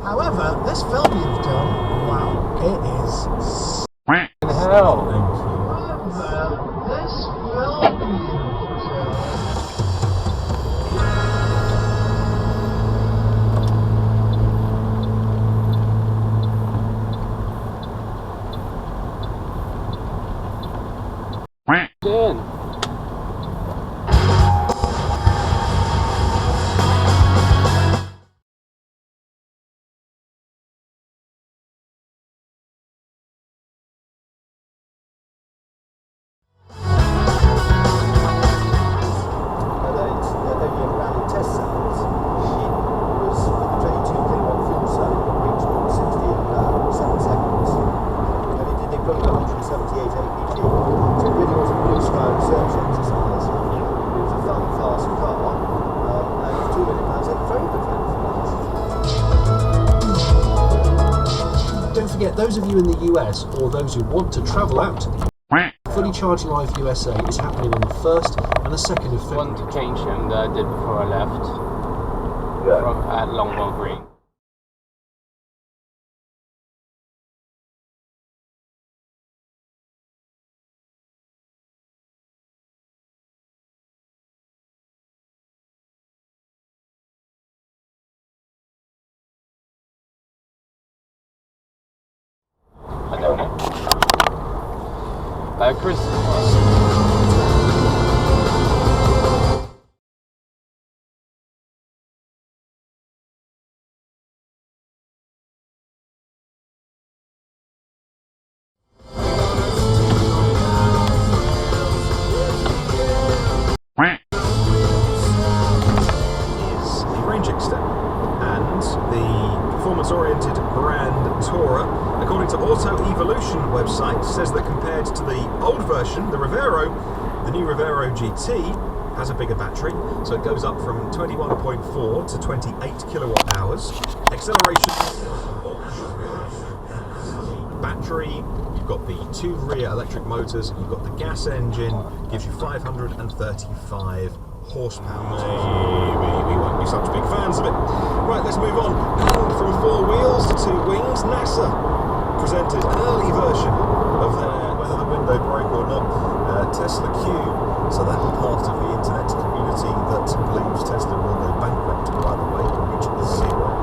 However, this film you've done, wow, it is hell. However, this film you've done. Dan. Those of you in the US or those who want to travel out to the Fully Charged Live USA is happening on the 1st and the 2nd of February. I want to change them that I did before I left from at Longwell Green. I don't know. Chris. Is the range extender and the performance-oriented brand Tourer, according to Auto Evolution website, says that compared to the old version, the Revero, the new Revero GT has a bigger battery, so it goes up from 21.4 to 28 kilowatt hours. Acceleration, battery, you've got the 2 rear electric motors, you've got the gas engine, gives you 535 horsepower. Maybe we won't be such big fans of it. Right, let's move on. And from 4 wheels to 2 wings, NASA presented an early version of their, whether the window broke or not, Tesla Q. So that part of the internet community that believes Tesla will go bankrupt, by the way, which is zero.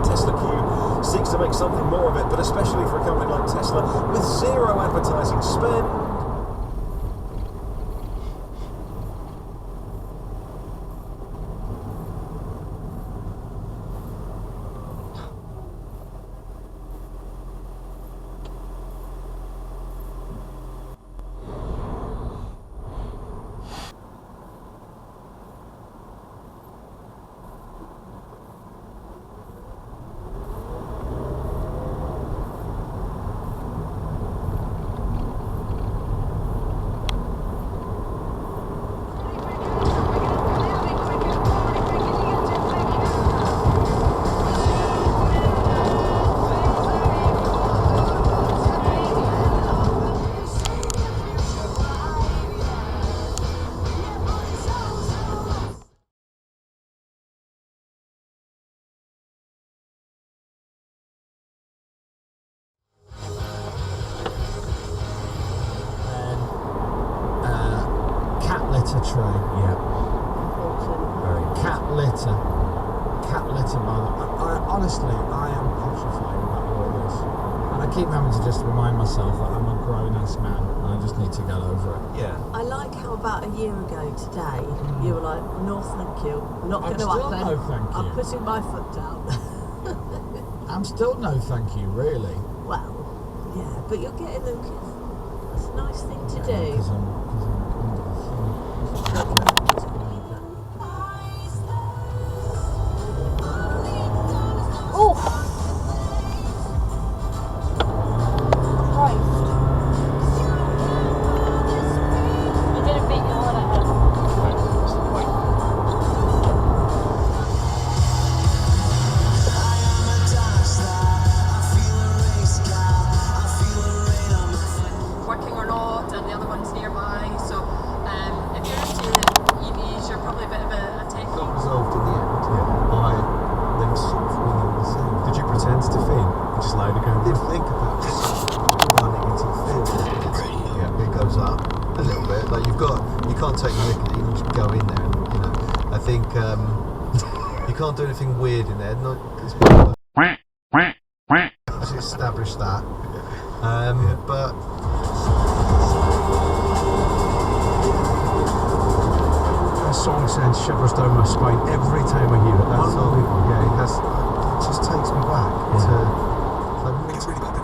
Tesla Q seeks to make something more of it, but especially for a company like Tesla with zero advertising spend. Tray, yeah. Cat litter, honestly, I am petrified about all this. And I keep having to just remind myself that I'm a grown-ass man and I just need to get over it. Yeah. I like how about a year ago today, you were like, no thank you, not going to happen. No thank you. I'm putting my foot down. I'm still no thank you, really. Well, yeah, but you're getting them, it's a nice thing to do. Because I'm under the thumb. Working or not, and the other one's nearby. So if you're into think you can't do anything weird in there. Let's establish that. But That song sends shivers down my spine every time I hear it. That's unbelievable. yeah, it just takes me back to. It's really bad.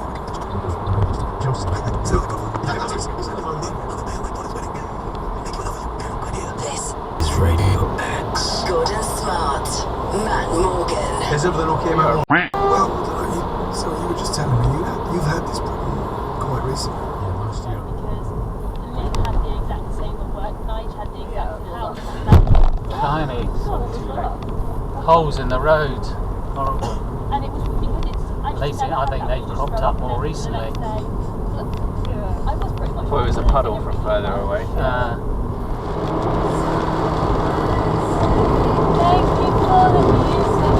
This is Radio X. Good and smart. Matt Morgan. Is everything okay, Matt? Well, I don't know. So you were just telling me you've had this problem quite recently. Yeah, last year. Because Lynn had the exact same at work, Nige had the exact house. Tiny holes in the road. Horrible. And it was because it's. Lately, I think they cropped up more recently. I was pretty much. Thought it was a puddle from further away. Thank you for the music,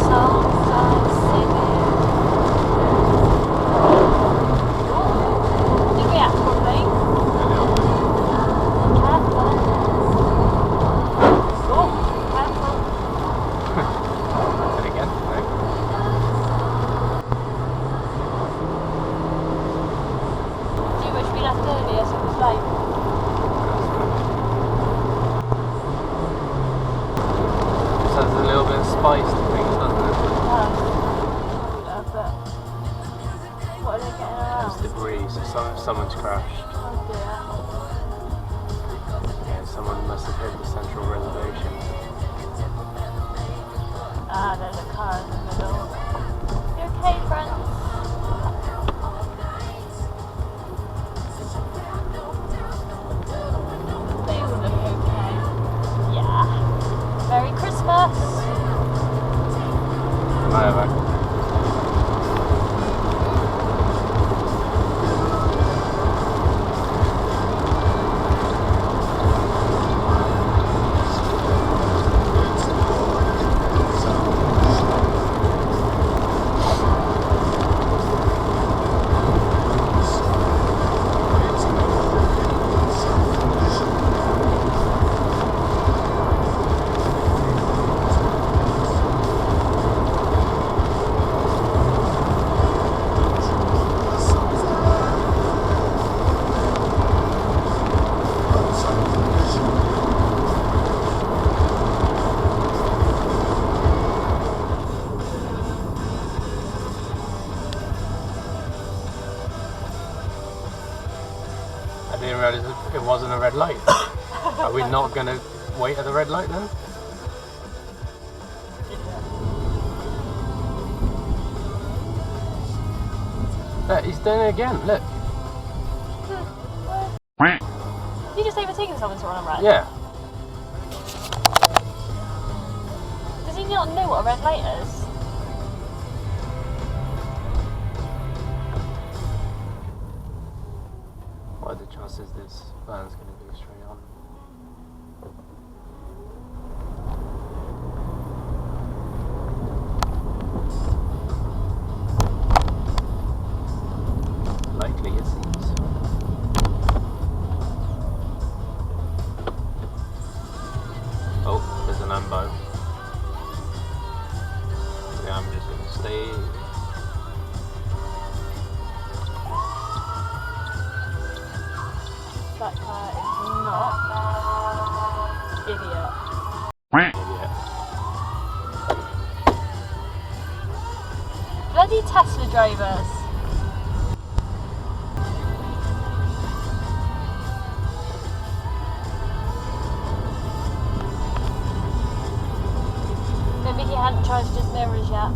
songs I'm singing. Did we act properly? Careful. Oh, careful. And again, right? Do you wish we left earlier so it was late? So there's a little bit of spice to things, doesn't it? But what are they getting around? There's debris, so someone's crashed. Oh dear. Yeah, someone must have hit the central reservation. Ah, there's a car in the middle. You okay, friends? They all look okay. Yeah. Merry Christmas! However, I didn't realise it wasn't a red light. Are we not going to wait at the red light then? Look, he's doing it again, look. You just overtaken someone to run a red? Yeah. Does he not know what a red light is? What are the chances this van's going to go straight on? Likely it seems. Oh, there's an ambo. Yeah, I'm just going to stay. That car is not. Idiot. Yeah. Bloody Tesla drivers. Maybe he hadn't charged his mirrors yet.